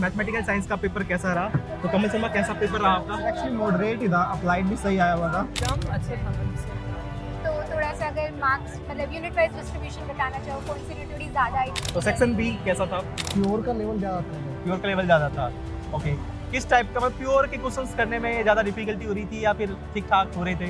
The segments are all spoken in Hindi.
मैथमेटिकल साइंस का पेपर कैसा रहा? तो कमल शर्मा कैसा पेपर रहा आपका? एक्चुअली मॉडरेट ही था, अप्लाइड भी सही आया हुआ था। एग्जाम अच्छे था तो थोड़ा सा अगर मार्क्स मतलब यूनिट वाइज डिस्ट्रीब्यूशन बताना चाहो, कौन सी यूनिट ज़्यादा आई? तो सेक्शन बी कैसा था? प्योर का लेवल ज़्यादा था। प्योर का लेवल ज़्यादा था। ओके, किस टाइप का मतलब प्योर के क्वेश्चंस करने में ज़्यादा डिफिकल्टी हो रही थी या फिर ठीक ठाक हो रहे थे?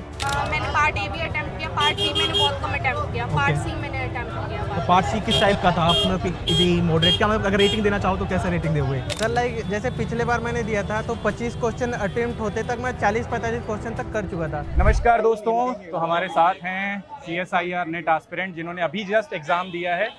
मैंने पार्ट ए भी अटेम्प्ट किया, पार्ट बी मैंने बहुत कम अटेम्प्ट किया, पार्ट सी मैंने अटेम्प्ट किया। तो पार्ट सी किस टाइप का था? आप मतलब इजी मॉडरेट का मतलब अगर रेटिंग देना चाहो तो कैसे रेटिंग दोगे? सर लाइक जैसे पिछले बार मैंने दिया था तो 25 क्वेश्चन अटेम्प्ट होते तक मैं 40-45 क्वेश्चन तक कर चुका था। नमस्कार दोस्तों, तो हमारे साथ हैं CSIR नेट एस्पिरेंट जिन्होंने अभी जस्ट एग्ज़ाम दिया है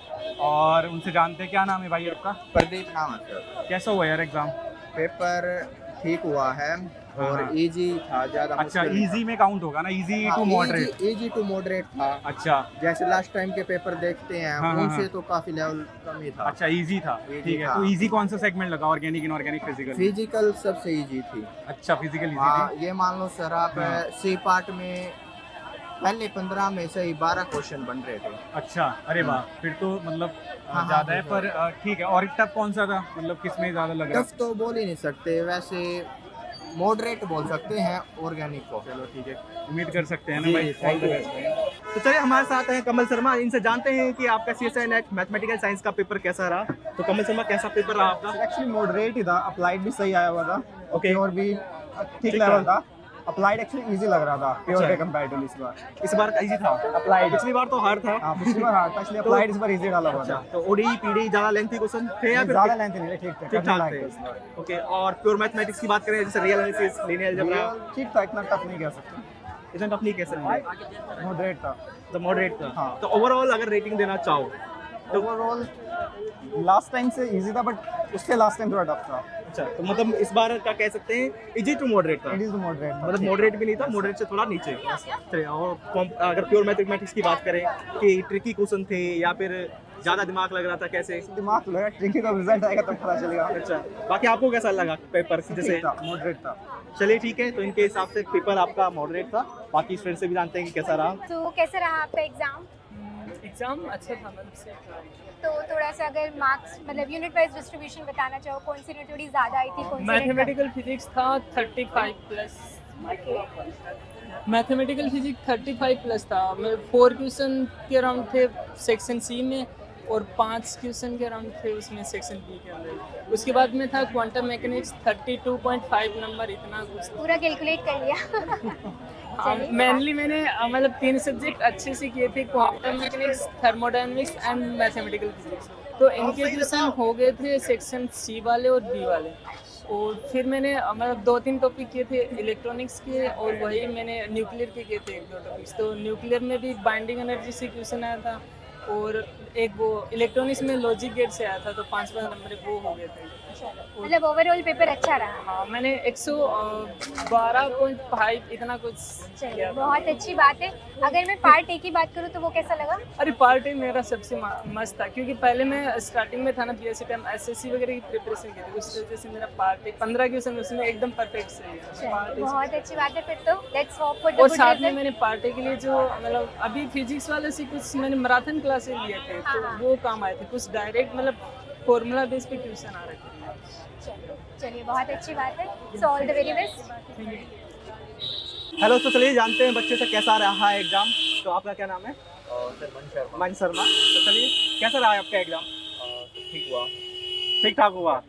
और उनसे जानते हैं क्या नाम है भाई आपका? प्रदीप नाम है सर। कैसा हुआ यार एग्ज़ाम? पेपर ठीक हुआ है और हाँ। इजी था, ज़्यादा अच्छा, इजी में काउंट होगा ना, easy to moderate. Easy to moderate था। अच्छा जैसे लास्ट टाइम के पेपर देखते हैं हाँ, हाँ, उनसे हाँ। तो काफ़ी लेवल कम ही था। अच्छा, इजी था। Easy ठीक है, था। तो इजी कौन सा सेगमेंट लगा? Organic, inorganic, physical? फिजिकल सबसे इजी थी। अच्छा, फिजिकल इजी हाँ, थी। ये मान लो सर आप हाँ। सी पार्ट में पहले 15 में से ही 12 क्वेश्चन बन रहे थे। अच्छा, अरे वाह, फिर तो मतलब हाँ, ज़्यादा है, हाँ, पर ठीक है। और टफ कौन सा था, मतलब किस में ज़्यादा लग रहा? टफ तो बोल ही नहीं सकते, वैसे मॉडरेट बोल सकते हैं ऑर्गेनिक को। चलो ठीक है, उम्मीद कर सकते हैं ना जी, भाई। thank All the you। best। तो चलिए हमारे साथ हैं कमल शर्मा, इनसे जानते हैं कि आपका CSI नेट मैथमेटिकल साइंस का पेपर कैसा रहा? तो कमल शर्मा कैसा पेपर रहा आपका? एक्चुअली मॉडरेट ही था, अप्लाइड भी सही आया हुआ था। Okay. प्योर भी ठीक लेवल था। अप्लाइड एक्चुअली इजी लग रहा था प्योर अच्छा। के कंपैरेटिवली इस बार। इस बार इजी था? अप्लाइड पिछली बार तो हार्ड था। हाँ, पिछली बार हार्ड था इसलिए अप्लाइड इस बार इजी डाला हुआ था। तो ओडी पीडी ज़्यादा लेंथी क्वेश्चन थे या फिर ज़्यादा लेंथ नहीं, ठीक थे, ठीक करने ठाक लायक थे? थे इस बार। ओके, और प्योर मैथमेटिक्स की बात करें जैसे real analysis, linear algebra, Real ठीक था, इतना टफ नहीं कह सकते। इतना टफ नहीं कह सकते, मॉडरेट था। तो मॉडरेट था। हाँ। तो ओवरऑल अगर रेटिंग देना चाहो तो ओवरऑल लास्ट टाइम से इजी था, बट उससे लास्ट टाइम थोड़ा टफ था। अच्छा, तो मतलब इस बार का कह सकते हैं इजी टू मॉडरेट था। इट इज मॉडरेट, मतलब मॉडरेट भी नहीं था, मॉडरेट से थोड़ा नीचे। चलिए, और अगर प्योर मैथमेटिक्स की बात करें कि ट्रिकी क्वेश्चन थे या फिर ज़्यादा दिमाग लग रहा था, कैसे? दिमाग तो लगा ट्रिकी, तो रिजल्ट आएगा तब पता चलेगा। अच्छा, बाकी आपको कैसा लगा पेपर जैसे? ठीक था, मॉडरेट था। चलिए ठीक है, तो इनके हिसाब से पेपर आपका मॉडरेट था। बाकी स्टूडेंट से भी जानते हैं कि कैसा रहा। तो कैसा रहा आपका एग्जाम? एग्जाम अच्छा था मतलब से। तो थोड़ा सा अगर मार्क्स मतलब यूनिट वाइज डिस्ट्रीब्यूशन बताना चाहो, कौन सी यूनिट थोड़ी ज़्यादा आई थी, कौन सी यूनिट मैथमेटिकल फिजिक्स था 35 प्लस। मैथमेटिकल फिजिक्स 35 प्लस था। मतलब 4 क्वेश्चन के अराउंड थे सेक्शन सी में और 5 क्वेश्चन के अराउंड थे उसमें सेक्शन बी के अंदर। उसके बाद में था क्वांटम मैकेनिक्स 32.5 नंबर, इतना कुछ। पूरा कैलकुलेट कर लिया? हाँ, मेनली मैंने मतलब 3 सब्जेक्ट अच्छे से किए थे, quantum mechanics, thermodynamics and mathematical physics. तो इनके क्वेश्चन हो गए थे सेक्शन सी वाले और बी वाले। और फिर मैंने मतलब 2-3 टॉपिक किए थे इलेक्ट्रॉनिक्स के, और वही मैंने न्यूक्लियर के किए थे 1-2 टॉपिक्स। तो न्यूक्लियर में भी बाइंडिंग एनर्जी से क्वेश्चन आया था, और एक वो इलेक्ट्रॉनिक्स में लॉजिक गेट से आया था, तो 5-5 नंबर वो हो गए थे। मतलब ओवरऑल पेपर अच्छा रहा? हाँ, मैंने 112.5 इतना कुछ चलिए, बहुत अच्छी बात है। अगर मैं पार्ट ए की बात करूँ तो वो कैसा लगा? अरे पार्ट ए मेरा सबसे मस्त था, क्योंकि पहले मैं स्टार्टिंग में था ना BSc टाइम SSC वगैरह की प्रिपरेशन की थी, उस वजह से मेरा पार्ट ए 15 क्वेश्चन उसमें एकदम परफेक्ट से है। बहुत अच्छी बात है। फिर तो लेट्स होप फॉर द और गुड साथ में रिजल्ट। मैंने पार्ट ए के लिए जो मतलब अभी फिजिक्स वाले से कुछ मैंने मैराथन क्लासेस लिए थे, तो वो काम आए थे। कुछ डायरेक्ट मतलब फॉर्मूला बेस पे क्वेश्चन आ रहे थे। चलिए, बहुत अच्छी बात है। So all the very best. Hello, तो चलिए जानते हैं बच्चे से कैसा रहा है एग्जाम। तो आपका क्या नाम है? सर मन शर्मा। तो चलिए, कैसा रहा है आपका एग्जाम? ठीक हुआ। ठीक ठाक हुआ।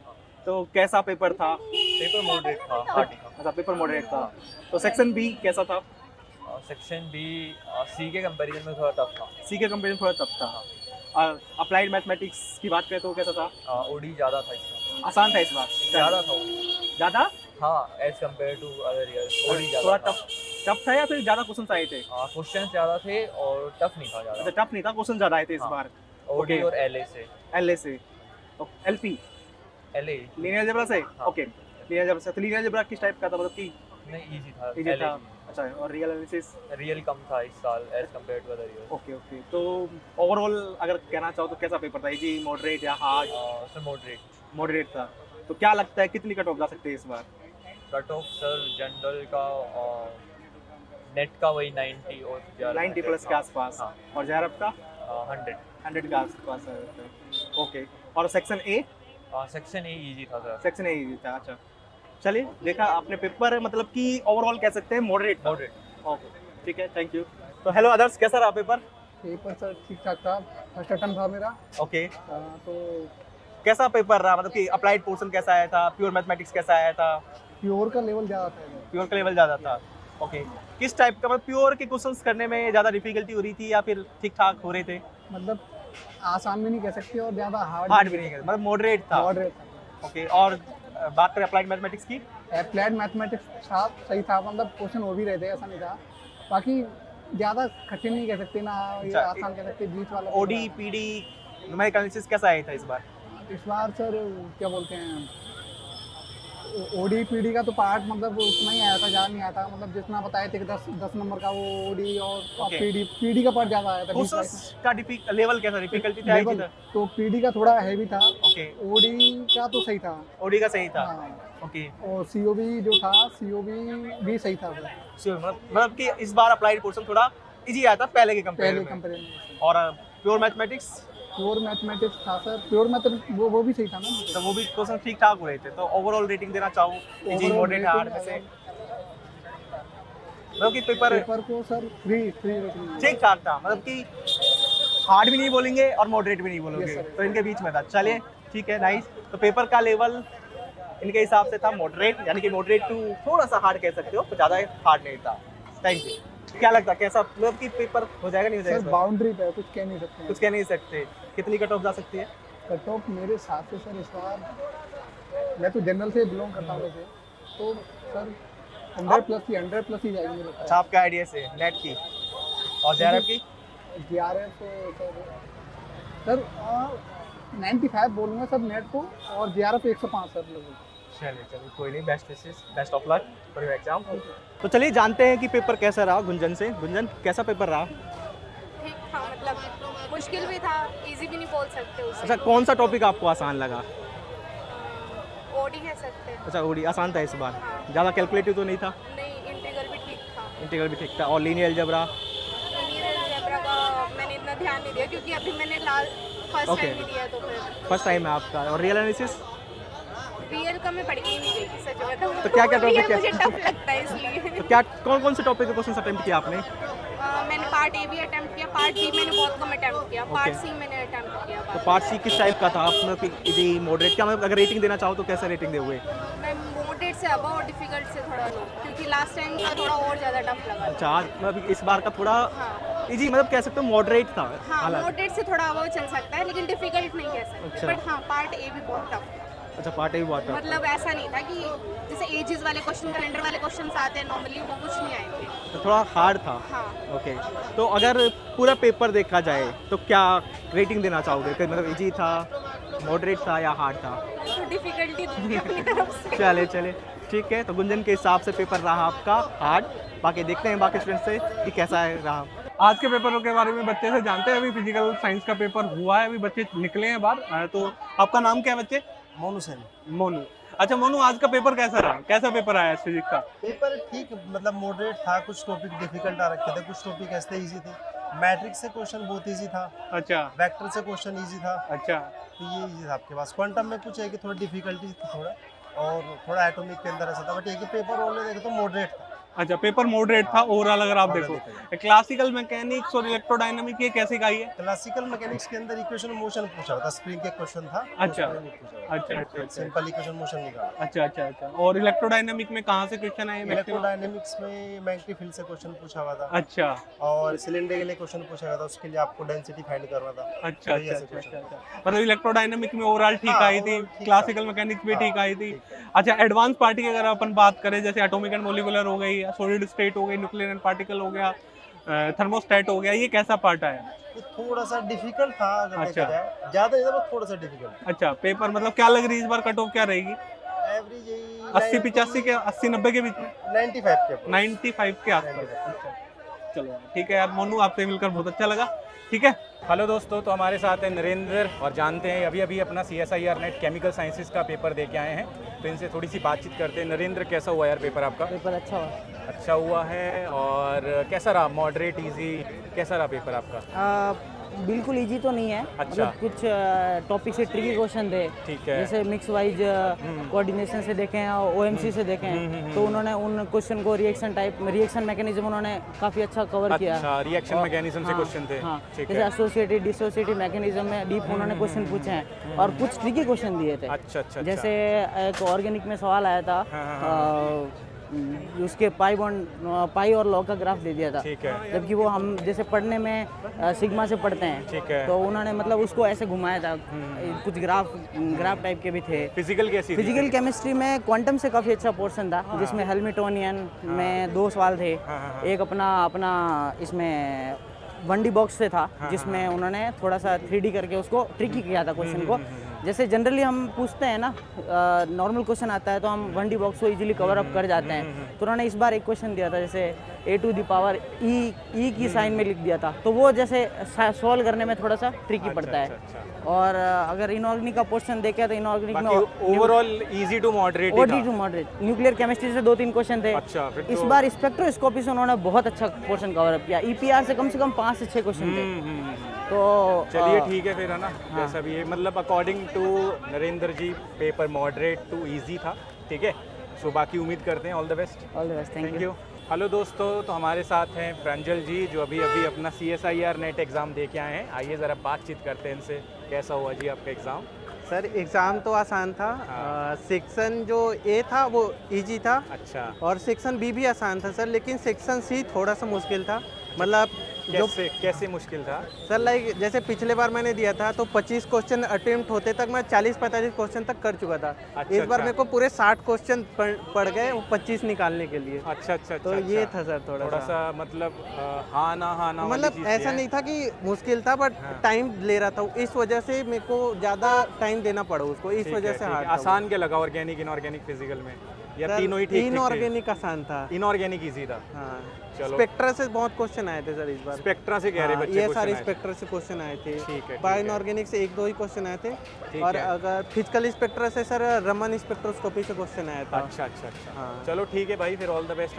तो कैसा पेपर था? पेपर मॉडरेट था, हार्ड था। अच्छा, पेपर मॉडरेट था। तो सेक्शन बी कैसा था? सेक्शन बी सी के कंपैरिजन में थोड़ा टफ था। सी के कंपेरिजन थोड़ा टफ था। और अप्लाइड मैथमेटिक्स की बात करें तो कैसा था? ओडी ज़्यादा था इसमें, आसान था इस बार? ज़्यादा था ज़्यादा? हाँ, as compare to other years ओडी थोड़ा ज़्यादा था। टफ था या फिर ज़्यादा क्वेश्चन आए थे? क्वेश्चन ज़्यादा थे और टफ नहीं था अच्छा, ज़्यादा। टफ नहीं था, क्वेश्चन ज़्यादा आए थे इस हाँ। बार। OD Okay. और एलए से। एलए से, तो एलपी एलए लीनियर अलजेब्रा से? हाँ। ओके, लीनियर अलजेब्रा से। तो लीनियर अलजेब्रा किस टाइप का था, मतलब कि नहीं, इजी था। इजी था? अच्छा, और रियल एनालिसिस? रियल कम था इस साल as compare to other year. Okay okay, तो ओवरऑल अगर कहना चाहो तो कैसा पेपर था? इजी, मॉडरेट या हार्ड? Sir moderate. मॉडरेट था। तो क्या लगता है कितनी कट ऑफ जा सकते हैं इस बार? कट ऑफ सर जनरल का नेट का वही 90 और 90 प्लस के आसपास। हाँ। और जेआरएफ का 100। 100 के आसपास है। ओके, और section A? Section a easy था सर। सेक्शन ए था, अच्छा। चलिए, देखा आपने पेपर, मतलब कि ओवरऑल कह सकते हैं मॉडरेट। ओके, ठीक है, थैंक यू। तो हेलो अदर्स, कैसा रहा पेपर? पेपर सर ठीक ठाक था, फर्स्ट अटेम्प्ट था मेरा। ओके, तो कैसा पेपर रहा? मतलब कि अप्लाइड पोर्शन कैसा आया था, प्योर मैथमेटिक्स कैसा आया था? प्योर का लेवल ज़्यादा था इधर। प्योर का लेवल ज़्यादा था। ओके, किस टाइप का, मतलब प्योर के क्वेश्चंस करने में ज़्यादा डिफिकल्टी हो रही थी या फिर ठीक ठाक हो रहे थे? मतलब आसान भी नहीं कह सकते और ज़्यादा हार्ड भी नहीं है, मतलब मॉडरेट था। मॉडरेट था। ओके, और बात करें अप्लाइड मैथमेटिक्स की? अप्लाइड मैथमेटिक्स था, सही था, मतलब क्वेश्चन हो भी रहे थे, ऐसा नहीं था। बाकी ज़्यादा कठिन नहीं कह सकते ना, ये अच्छा, आसान कह सकते, बीच वाला। ओडी पीडी न्यूमेरिकल एनालिसिस कैसा आया था इस बार? इस बार सर क्या बोलते हैं, ओडी पीडी का तो पार्ट मतलब उतना ही आया था, ज़्यादा नहीं आया था। मतलब जितना बताए थे कि 10 नंबर का वो ओडी और Okay. पीडी का पार्ट ज़्यादा आया था। क्वेश्चंस का लेवल कैसा, डिफिकल्टी था? लेवल तो पीडी का थोड़ा हैवी था, ओके, ओडी का तो सही था। ओडी का सही था। हाँ, ओके, और सीओबी जो था, सीओबी भी सही था सर, sure, मतलब कि इस बार अप्लाइड पोर्शन थोड़ा इजी आया था पहले के कंपेयर पहले में। कंपेरिजन। और प्योर मैथमेटिक्स, प्योर मैथमेटिक्स था सर, प्योर मैथमेटिक्स वो भी सही था ना। तो वो भी क्वेश्चन ठीक ठाक हो रहे थे। तो ओवरऑल रेटिंग देना चाहूँ इजी, Overall मॉडरेट, हार्ड में rating से? मतलब कि पेपर पेपर को सर 3 रेटिंग। ठीक ठाक था, मतलब कि हार्ड भी नहीं बोलेंगे और मॉडरेट भी नहीं बोलोगे, Yes, sir. तो इनके बीच में था। चलिए, ठीक है, नाइस। तो पेपर का लेवल इनके हिसाब से था मॉडरेट, यानी कि मॉडरेट टू थोड़ा सा हार्ड कह सकते हो, तो ज़्यादा हार्ड नहीं था। Thank you. क्या लगता है, कैसा मतलब कि पेपर हो जाएगा नहीं हो जाएगा सर इस बार? बाउंड्री पे है, कुछ कह नहीं सकते। कुछ कह नहीं सकते। कितनी कट ऑफ जा सकती है? कट ऑफ मेरे हिसाब से सर इस बार, मैं तो जनरल से बिलोंग करता हूँ वैसे, तो सर 100 प्लस ही जाएगी मेरे अच्छा, आपका आइडिया से नेट की और जेआरएफ की? JRF सर 95 बोलूँगा सर नेट को, और JRF 105 सर लगभग। चलिए, कोई नहीं, best wishes, best of luck for your exam. तो चलिए जानते हैं कि पेपर कैसा रहा गुंजन से। गुंजन, कैसा पेपर रहा? ठीक था, मतलब मुश्किल भी था, इजी भी नहीं बोल सकते उसे। अच्छा, कौन सा टॉपिक आपको आसान लगा? ओडी कह सकते हैं। अच्छा, ओडी आसान था इस बार, ज़्यादा कैलकुलेटिव तो नहीं था? नहीं, इंटीग्रल भी ठीक था। इंटीग्रल भी ठीक था। और लीनियर अलजेब्रा? लीनियर अलजेब्रा का मैंने इतना ध्यान नहीं दिया, क्योंकि अभी मैंने फर्स्ट Okay. टाइम ही दिया, तो फिर फर्स्ट टाइम है आपका। और रियल एनालिसिस? रियल का मैं पढ़ के ही नहीं गई थी, सच बताऊं तो क्या-क्या topic रियल है? मुझे टफ लगता है इसलिए। तो क्या कौन से टॉपिक के क्वेश्चन अटेम्प्ट किया आपने? मैंने पार्ट ए भी अटेम्प्ट किया, पार्ट बी मैंने बहुत कम अटेम्प्ट किया, पार्ट Okay. सी मैंने अटेम्प्ट किया। तो पार्ट सी किस टाइप का था? आप मतलब कि इजी, मॉडरेट, क्या मतलब अगर रेटिंग देना चाहो तो कैसे रेटिंग दोगे? मैं मॉडरेट से अबव और डिफिकल्ट से थोड़ा लो, क्योंकि लास्ट टाइम का थोड़ा और ज़्यादा टफ लगा। अच्छा, आज मतलब इस बार का थोड़ा हाँ, इजी, मतलब कह सकते हो मॉडरेट था। हाँ, हालांकि मॉडरेट से थोड़ा अबव चल सकता है, लेकिन डिफिकल्ट नहीं कह सकते। अच्छा। बट हाँ, पार्ट ए भी बहुत टफ था। अच्छा, पार्ट ए भी बहुत था। मतलब ऐसा नहीं था कि जैसे एजेस वाले क्वेश्चन, कैलेंडर वाले क्वेश्चन आते हैं नॉर्मली, वो कुछ नहीं आए थे। तो थोड़ा हार्ड था। हाँ, ओके, तो अगर पूरा पेपर देखा जाए तो क्या रेटिंग देना चाहोगे? कि मतलब इजी था, मॉडरेट था या हार्ड था? तो डिफिकल्टी दूंगी अपनी तरफ से। चले, ठीक है। तो गुंजन के हिसाब से पेपर रहा आपका हार्ड। बाकी देखते हैं बाकी स्टूडेंट से कि कैसा है रहा। आज के पेपरों के बारे में बच्चे से जानते हैं। अभी फिजिकल साइंस का पेपर हुआ है, अभी बच्चे निकले हैं बाहर। तो आपका नाम क्या है बच्चे? मोनू सेन। मोनू। अच्छा मोनू, आज का पेपर कैसा रहा? कैसा पेपर आया फिजिक्स का? पेपर ठीक, मतलब मॉडरेट था, कुछ टॉपिक डिफिकल्ट आ रखे थे, कुछ टॉपिक ऐसे इजी थे। मैट्रिक्स से क्वेश्चन बहुत इजी था, अच्छा वेक्टर से क्वेश्चन इजी था, अच्छा तो ये इजी था आपके पास। क्वांटम में कुछ है कि थोड़ा डिफिकल्टी थी थोड़ा, और थोड़ा एटॉमिक के अंदर ऐसा था, बट एक ही पेपर ओवरऑल देखे तो मॉडरेट था। अच्छा, पेपर मॉडरेट था ओवरऑल अगर आप Overall देखो। क्लासिकल मैकेनिक्स और इलेक्ट्रोडायनामिक ये कैसी का है? क्लासिकल मैकेनिक्स के अंदर इक्वेशन मोशन पूछा था, स्प्रिंग के क्वेश्चन था। अच्छा अच्छा सिंपल इक्वेशन मोशन निकाला। अच्छा। और इलेक्ट्रोडायनामिक में कहाँ से क्वेश्चन आए? इलेक्ट्रोडायनेमिक्स में मैग्नेटिक फील्ड से क्वेश्चन पूछा हुआ था। अच्छा और सिलेंडर के लिए क्वेश्चन पूछा गया था, उसके लिए आपको डेंसिटी फाइंड करना था। अच्छा तो ये अच्छा ऐसे अच्छा question अच्छा। मतलब इलेक्ट्रोडायनामिक में ओवरऑल ठीक हाँ, आई थी, overall ठीक क्लासिकल था। मैकेनिक्स भी हाँ, ठीक आई थी। ठीक। अच्छा, एडवांस पार्टी की अगर अपन बात करें, जैसे एटॉमिक एंड मोलिकुलर हो गई, सॉलिड स्टेट हो गई, न्यूक्लियर एंड पार्टिकल हो गया, थर्मोस्टेट हो गया, ये कैसा पार्ट आया? ये थोड़ा सा डिफिकल्ट था अगर अच्छा। देखा जाए, ज्यादा नहीं था बस थोड़ा सा डिफिकल्ट। अच्छा, पेपर मतलब क्या लग रही है इस बार कट ऑफ क्या रहेगी? एवरेज यही 80-85 के 80-90 के बीच में, 95 के 95 के आसपास। अच्छा चलो ठीक है यार मोनू, आपसे मिलकर बहुत अच्छा लगा। ठीक है। हेलो दोस्तों, तो हमारे साथ है नरेंद्र, और जानते हैं अभी अभी अपना CSIR नेट केमिकल साइंसेस का पेपर दे के आए हैं, तो इनसे थोड़ी सी बातचीत करते हैं। नरेंद्र, कैसा हुआ यार पेपर आपका? पेपर अच्छा हुआ। अच्छा हुआ है। और कैसा रहा? मॉडरेट, इजी, कैसा रहा पेपर आपका? बिल्कुल इजी तो नहीं है। अच्छा। मतलब कुछ टॉपिक से ट्रिकी क्वेश्चन थे, ठीक है। जैसे मिक्स वाइज कोऑर्डिनेशन से देखे हैं और ओएमसी से देखे हैं, तो उन्होंने उन क्वेश्चन को रिएक्शन मैकेनिज्म उन्होंने काफ़ी अच्छा कवर किया। अच्छा, रिएक्शन मैकेनिज्म से क्वेश्चन थे। हाँ, ठीक जैसे है। एसोसिएटिव डिसोसिएटिव मैकेनिज्म में डीप उन्होंने क्वेश्चन पूछे हैं और कुछ ट्रिकी क्वेश्चन दिए थे। अच्छा अच्छा। जैसे एक ऑर्गेनिक में सवाल आया था, उसके पाई और लॉ का ग्राफ दे दिया था, ठीक है। जबकि वो हम जैसे पढ़ने में सिग्मा से पढ़ते हैं, ठीक है। तो उन्होंने मतलब उसको ऐसे घुमाया था, कुछ ग्राफ टाइप के भी थे। फिजिकल कैसी थी? फिजिकल केमिस्ट्री में क्वांटम से काफ़ी अच्छा पोर्शन था, जिसमें हेल्मिटोनियन में 2 सवाल थे। एक अपना इसमें 1D बॉक्स से था, जिसमें उन्होंने थोड़ा सा 3D करके उसको ट्रिकी किया था क्वेश्चन को। जैसे जनरली हम पूछते हैं ना, नॉर्मल क्वेश्चन आता है तो हम 1D बॉक्स को इजीली कवर अप कर जाते हैं, तो उन्होंने इस बार एक क्वेश्चन दिया था, जैसे a⁴e की साइन में लिख दिया था, तो वो जैसे सॉल्व करने में थोड़ा सा ट्रिकी पड़ता है। और अगर इनऑर्गेनिक का पोर्शन देखें तो इनऑर्गेनिक में overall easy to moderate nuclear chemistry से 2-3 क्वेश्चन थे। अच्छा, फिर इस तो- बार स्पेक्ट्रोस्कोपी से उन्होंने बहुत अच्छा पोर्शन कवर अप किया। ईपीआर से कम 5 से 6 क्वेश्चन थे। तो चलिए ठीक है फिर, है ना। जैसा भी है, मतलब according to Narendra ji paper moderate to easy था, ठीक है। सो बाकी उम्मीद करते हैं all the best. All the best, thank you. Hello दोस्तों, तो हमारे साथ हैं प्रांजल जी, जो अभी अपना CSIR नेट एग्ज़ाम दे के आए हैं। आइए ज़रा बातचीत करते हैं इनसे। कैसा हुआ जी आपका एग्ज़ाम? सर एग्ज़ाम तो आसान था। सेक्शन जो ए था वो इजी था। अच्छा। और सेक्शन बी भी आसान था सर, लेकिन सेक्शन सी थोड़ा सा मुश्किल था। मतलब कैसे मुश्किल था सर? लाइक जैसे पिछले बार मैंने दिया था तो 25 क्वेश्चन अटेम्प्ट होते तक मैं 40-45 क्वेश्चन तक कर चुका था। अच्छा, इस बार अच्छा। मेरे को पूरे 60 क्वेश्चन पड़ गए वो 25 निकालने के लिए। अच्छा। तो ये था सर थोड़ा सा मतलब हाँ ना वाली मतलब चीज़ ऐसा है। नहीं था कि मुश्किल था, बट टाइम ले रहा था, इस वजह से मेरे को ज़्यादा टाइम देना पड़ा उसको, इस वजह से हार्ड था। आसान क्या लगा? ऑर्गेनिक, इनऑर्गेनिक, फिजिकल में, या तीनों ही ठीक थे? इनऑर्गेनिक आसान था। इनऑर्गेनिक इजी था। हाँ, चलो। स्पेक्ट्रा से बहुत क्वेश्चन आए थे सर इस बार। स्पेक्ट्रा से कह रहे बच्चे ये क्वेश्चन सारे आए थे। स्पेक्ट्रा से क्वेश्चन आए थे। ठीक है। बायो इनऑर्गेनिक से 1-2 ही क्वेश्चन आए थे। ठीक और है। अगर फिजिकल स्पेक्ट्रा से सर रमन स्पेक्ट्रोस्कोपी से क्वेश्चन आया था। अच्छा। हाँ। चलो ठीक है भाई, फिर ऑल द बेस्ट।